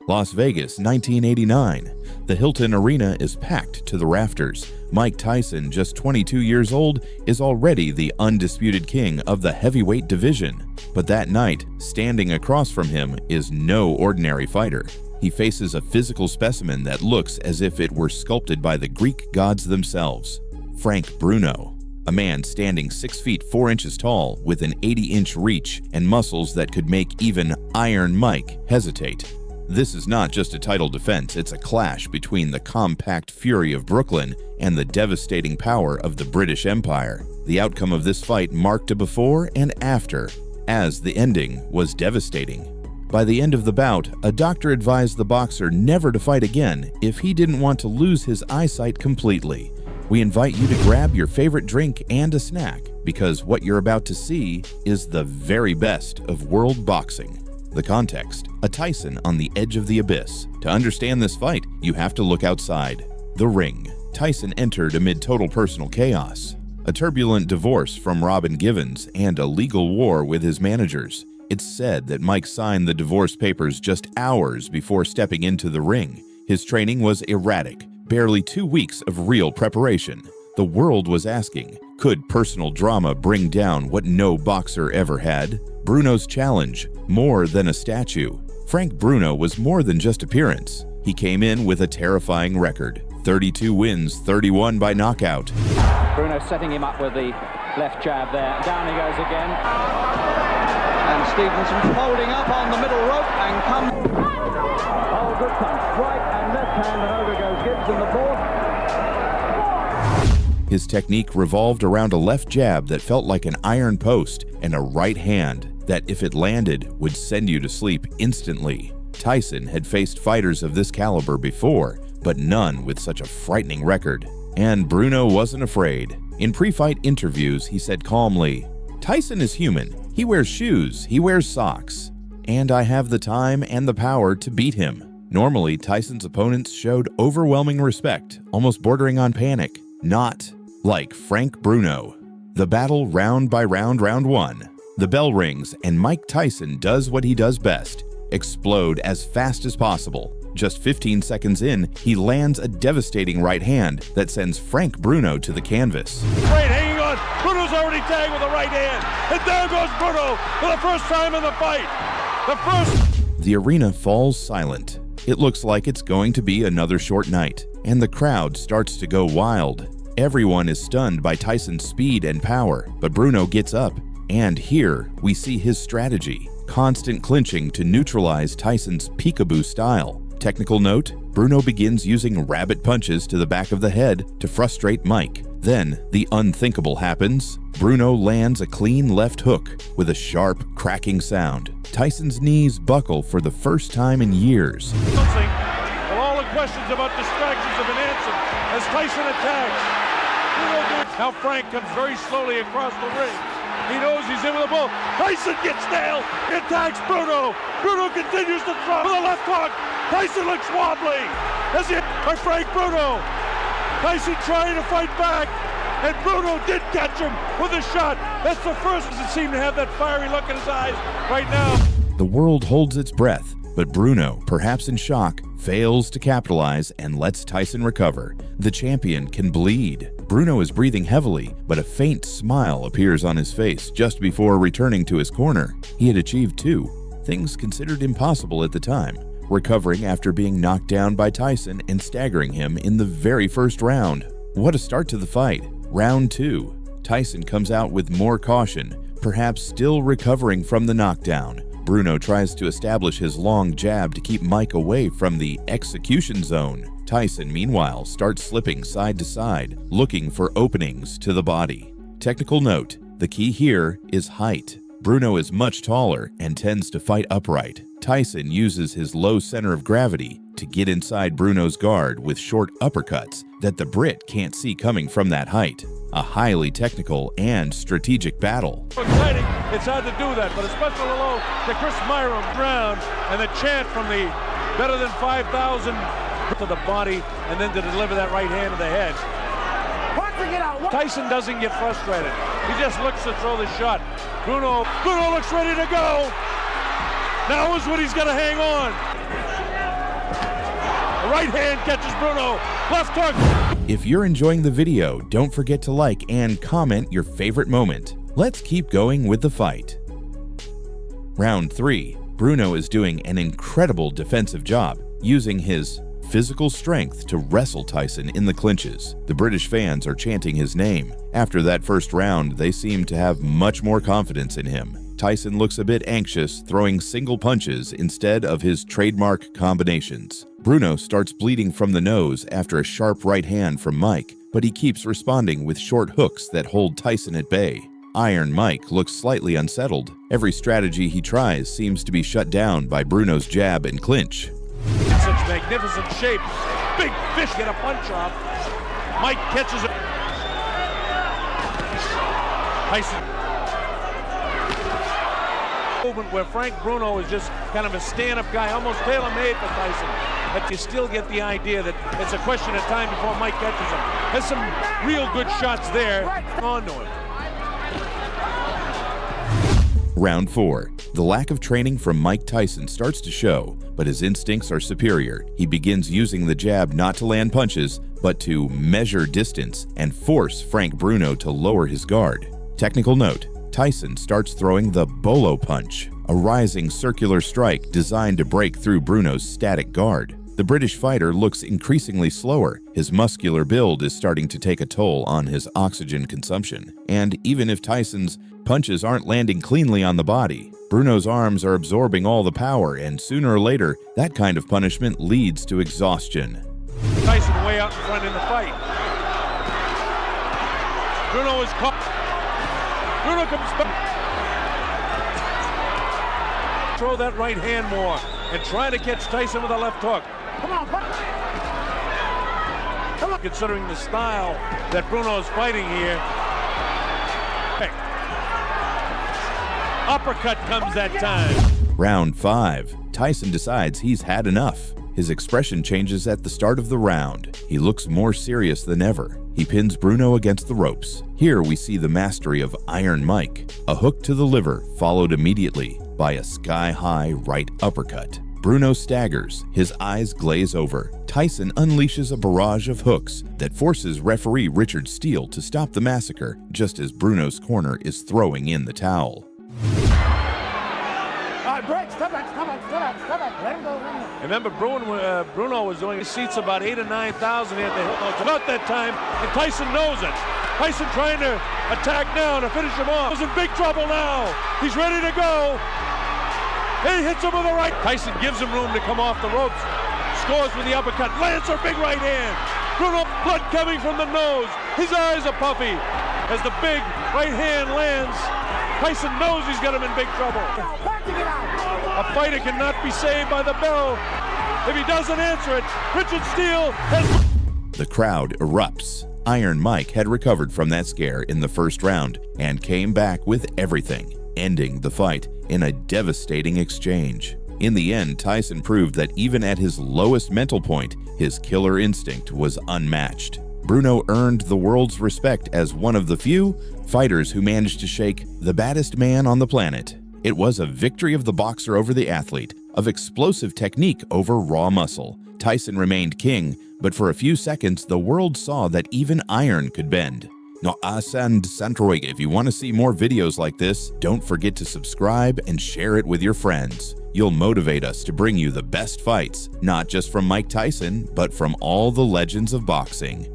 Las Vegas, 1989. The Hilton Arena is packed to the rafters. Mike Tyson, just 22 years old, is already the undisputed king of the heavyweight division. But that night, standing across from him is no ordinary fighter. He faces a physical specimen that looks as if it were sculpted by the Greek gods themselves. Frank Bruno, a man standing 6 feet 4 inches tall with an 80-inch reach and muscles that could make even Iron Mike hesitate. This is not just a title defense, it's a clash between the compact fury of Brooklyn and the devastating power of the British Empire. The outcome of this fight marked a before and after, as the ending was devastating. By the end of the bout, a doctor advised the boxer never to fight again if he didn't want to lose his eyesight completely. We invite you to grab your favorite drink and a snack, because what you're about to see is the very best of world boxing. The context: a Tyson on the edge of the abyss. To understand this fight, you have to look outside. The ring. Tyson entered amid total personal chaos. A turbulent divorce from Robin Givens and a legal war with his managers. It's said that Mike signed the divorce papers just hours before stepping into the ring. His training was erratic, barely 2 weeks of real preparation. The world was asking, could personal drama bring down what no boxer ever had? Bruno's challenge, more than a statue. Frank Bruno was more than just appearance. He came in with a terrifying record: 32 wins, 31 by knockout. Bruno setting him up with the left jab there. Down he goes again. And Stevenson folding up on the middle rope and comes. Oh, good punch. Right and left hand, and over goes Gibson, the fourth. His technique revolved around a left jab that felt like an iron post and a right hand that, if it landed, would send you to sleep instantly. Tyson had faced fighters of this caliber before, but none with such a frightening record. And Bruno wasn't afraid. In pre-fight interviews, he said calmly, "Tyson is human. He wears shoes, he wears socks, and I have the time and the power to beat him." Normally, Tyson's opponents showed overwhelming respect, almost bordering on panic. Not like Frank Bruno. The battle round by round, round one. The bell rings and Mike Tyson does what he does best: explode as fast as possible. Just 15 seconds in, he lands a devastating right hand that sends Frank Bruno to the canvas. Right, hanging on. Bruno's already tagged with a right hand. And there goes Bruno for the first time in the fight. The arena falls silent. It looks like it's going to be another short night, and the crowd starts to go wild. Everyone is stunned by Tyson's speed and power, but Bruno gets up, and here we see his strategy: constant clinching to neutralize Tyson's peekaboo style. Technical note: Bruno begins using rabbit punches to the back of the head to frustrate Mike. Then, the unthinkable happens. Bruno lands a clean left hook with a sharp, cracking sound. Tyson's knees buckle for the first time in years. All the questions about distractions have been answered as Tyson attacks. Now Frank comes very slowly across the ring. He knows he's in with a bull. Tyson gets nailed. He attacks Bruno. Bruno continues to throw with a left hook. Tyson looks wobbly. As he hit by Frank Bruno. Tyson trying to fight back, and Bruno did catch him with a shot. That's the first that seemed to have that fiery look in his eyes right now. The world holds its breath, but Bruno, perhaps in shock, fails to capitalize and lets Tyson recover. The champion can bleed. Bruno is breathing heavily, but a faint smile appears on his face just before returning to his corner. He had achieved two things considered impossible at the time: recovering after being knocked down by Tyson and staggering him in the very first round. What a start to the fight. Round two. Tyson comes out with more caution, perhaps still recovering from the knockdown. Bruno tries to establish his long jab to keep Mike away from the execution zone. Tyson, meanwhile, starts slipping side to side, looking for openings to the body. Technical note: the key here is height. Bruno is much taller and tends to fight upright. Tyson uses his low center of gravity to get inside Bruno's guard with short uppercuts that the Brit can't see coming from that height. A highly technical and strategic battle. Exciting. It's hard to do that, but a special hello to Chris Myram round, and the chant from the better than 5,000 to the body, and then to deliver that right hand to the head. Tyson doesn't get frustrated. He just looks to throw the shot. Bruno looks ready to go. Now is when he's going to hang on. right hand catches Bruno. Left hook. If you're enjoying the video, don't forget to like and comment your favorite moment. Let's keep going with the fight. Round 3. Bruno is doing an incredible defensive job, using his physical strength to wrestle Tyson in the clinches. The British fans are chanting his name. After that first round, they seem to have much more confidence in him. Tyson looks a bit anxious, throwing single punches instead of his trademark combinations. Bruno starts bleeding from the nose after a sharp right hand from Mike, but he keeps responding with short hooks that hold Tyson at bay. Iron Mike looks slightly unsettled. Every strategy he tries seems to be shut down by Bruno's jab and clinch. Such magnificent shape. Big fish get a punch off. Mike catches it. Tyson. Movement where Frank Bruno is just kind of a stand-up guy, almost tailor-made for Tyson. But you still get the idea that it's a question of time before Mike catches him. Has some real good shots there. On to him. Round 4. The lack of training from Mike Tyson starts to show, but his instincts are superior. He begins using the jab not to land punches, but to measure distance and force Frank Bruno to lower his guard. Technical note: Tyson starts throwing the bolo punch, a rising circular strike designed to break through Bruno's static guard. The British fighter looks increasingly slower. His muscular build is starting to take a toll on his oxygen consumption. And even if Tyson's punches aren't landing cleanly on the body, Bruno's arms are absorbing all the power, and sooner or later, that kind of punishment leads to exhaustion. Tyson way out in front in the fight. Bruno is caught. Bruno comes back. Throw that right hand more and try to catch Tyson with a left hook. Come on. Considering the style that Bruno is fighting here. Hey. Uppercut comes that time. Round 5. Tyson decides he's had enough. His expression changes at the start of the round. He looks more serious than ever. He pins Bruno against the ropes. Here we see the mastery of Iron Mike. A hook to the liver, followed immediately by a sky-high right uppercut. Bruno staggers, his eyes glaze over. Tyson unleashes a barrage of hooks that forces referee Richard Steele to stop the massacre just as Bruno's corner is throwing in the towel. Remember, Bruno was doing seats about 8,000 or 9,000 here at the Hilton. It's about that time, and Tyson knows it. Tyson trying to attack now to finish him off. He's in big trouble now. He's ready to go. He hits him with a right. Tyson gives him room to come off the ropes. Scores with the uppercut. Lands a big right hand. Bruno, blood coming from the nose. His eyes are puffy. As the big right hand lands, Tyson knows he's got him in big trouble. A fighter cannot be saved by the bell. If he doesn't answer it, Richard Steele has... The crowd erupts. Iron Mike had recovered from that scare in the first round and came back with everything, ending the fight in a devastating exchange. In the end, Tyson proved that even at his lowest mental point, his killer instinct was unmatched. Bruno earned the world's respect as one of the few fighters who managed to shake the baddest man on the planet. It was a victory of the boxer over the athlete, of explosive technique over raw muscle. Tyson remained king, but for a few seconds, the world saw that even iron could bend. No, if you want to see more videos like this, don't forget to subscribe and share it with your friends. You'll motivate us to bring you the best fights, not just from Mike Tyson, but from all the legends of boxing.